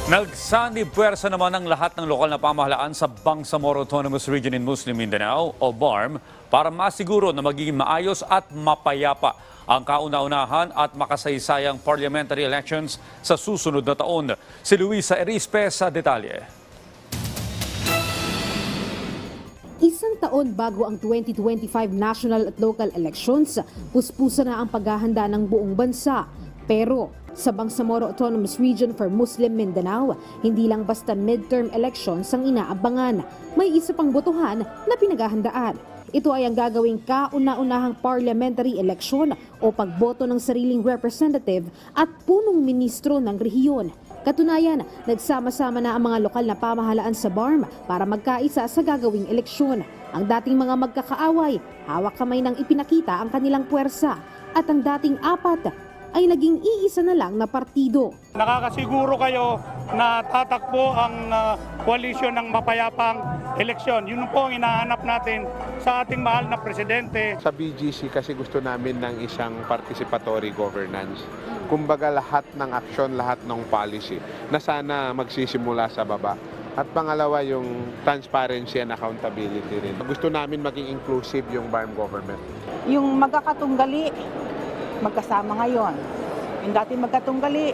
Nagsanib puwersa naman ang lahat ng lokal na pamahalaan sa Bangsamoro Autonomous Region in Muslim Mindanao o BARM para masiguro na magiging maayos at mapayapa ang kauna-unahan at makasaysayang parliamentary elections sa susunod na taon. Si Luisa Erispe sa detalye. Isang taon bago ang 2025 national at local elections, puspusa na ang paghahanda ng buong bansa. Pero sa Bangsamoro Autonomous Region for Muslim Mindanao, hindi lang basta midterm elections ang inaabangan. May isa pang botohan na pinaghahandaan. Ito ay ang gagawing kauna-unahang parliamentary election o pagboto ng sariling representative at punong ministro ng rehiyon. Katunayan, nagsama-sama na ang mga lokal na pamahalaan sa BARM para magkaisa sa gagawing eleksyon. Ang dating mga magkakaaway, hawak kamay nang ipinakita ang kanilang puwersa at ang dating apat ay naging iisa na lang na partido. Nakakasiguro kayo na tatakbo ang koalisyon ng mapayapang eleksyon. Yun po ang hinahanap natin sa ating mahal na presidente. Sa BGC kasi gusto namin ng isang participatory governance. Kumbaga lahat ng aksyon, lahat ng policy na sana magsisimula sa baba. At pangalawa yung transparency and accountability rin. Gusto namin maging inclusive yung BARM government. Yung magkakatunggali, magkasama ngayon. Yung dati magkatunggali,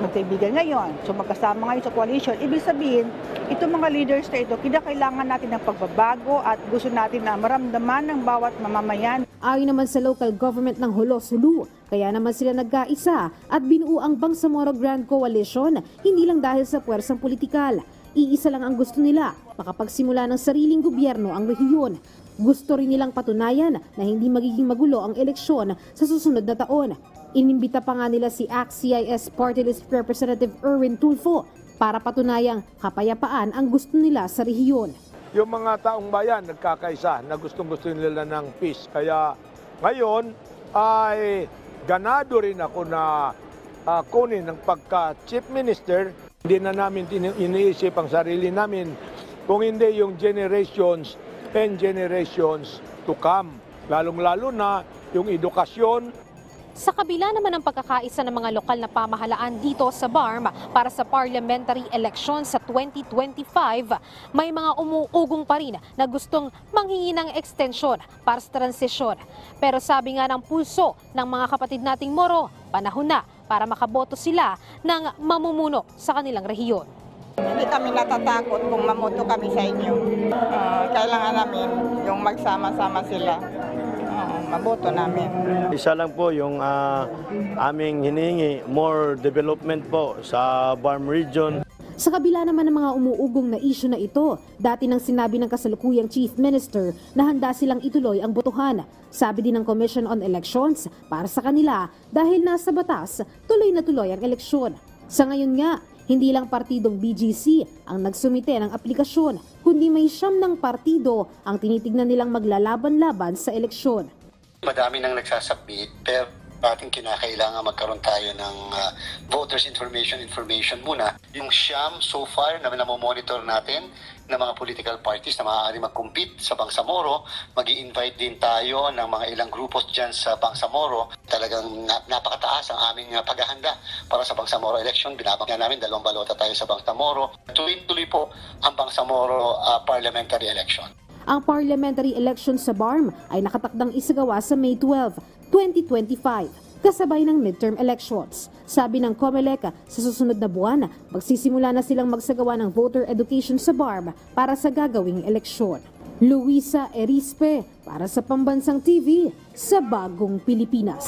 magkaibigan ngayon. So magkasama ngayon sa coalition. Ibig sabihin, itong mga leaders na ito, kailangan natin ng pagbabago at gusto natin na maramdaman ng bawat mamamayan. Ayon naman sa local government ng Holo-Sulu, kaya naman sila nagkaisa at binuo ang Bangsamoro Grand Coalition, hindi lang dahil sa puwersang politikal. Iisa lang ang gusto nila, makapagsimula ng sariling gobyerno ang rehiyon. Gusto rin nilang patunayan na hindi magiging magulo ang eleksyon sa susunod na taon. Inimbita pa nga nila si ACT-CIS Party List Representative Erwin Tulfo para patunayang kapayapaan ang gusto nila sa rehiyon. Yung mga taong bayan nagkakaisa na gustong-gusto nila ng peace. Kaya ngayon ay ganado rin ako na kunin ng pagka-chief minister. Hindi na namin iniisip ang sarili namin kung hindi yung generations and generations to come. Lalong-lalo na yung edukasyon. Sa kabila naman ng pagkakaisa ng mga lokal na pamahalaan dito sa BARM para sa parliamentary election sa 2025, may mga umuugong pa rin na gustong manghingi ng extension para sa transisyon. Pero sabi nga ng pulso ng mga kapatid nating Moro, panahon na para makaboto sila ng mamumuno sa kanilang rehiyon. Hindi kami natatakot kung mamoto kami sa inyo. Kailangan namin yung magsama-sama sila. Maboto namin. Isa lang po yung aming hinihingi, more development po sa BARM region. Sa kabila naman ng mga umuugong na isyu na ito, dati nang sinabi ng kasalukuyang Chief Minister na handa silang ituloy ang botohan. Sabi din ng Commission on Elections, para sa kanila, dahil nasa batas, tuloy na tuloy ang eleksyon. Sa ngayon nga, hindi lang partidong BGC ang nagsumite ng aplikasyon, kundi may 9 ng partido ang tinitignan nilang maglalaban-laban sa eleksyon. Madami nang nagsasubmit, pero ating kinakailangan magkaroon tayo ng voters information muna. Yung siyam so far na namomonitor natin ng mga political parties na maaari mag-compete sa Bangsamoro, mag-i-invite din tayo ng mga ilang grupos dyan sa Bangsamoro. Talagang napakataas ang aming paghahanda para sa Bangsamoro election. Binabangga namin 2 balota tayo sa Bangsamoro. Tuloy-tuloy po ang Bangsamoro parliamentary election. Ang parliamentary election sa BARM ay nakatakdang isagawa sa May 12, 2025, kasabay ng midterm elections. Sabi ng COMELEC, sa susunod na buwan, magsisimula na silang magsagawa ng voter education sa BARM para sa gagawing eleksyon. Luisa Erispe para sa Pambansang TV sa Bagong Pilipinas.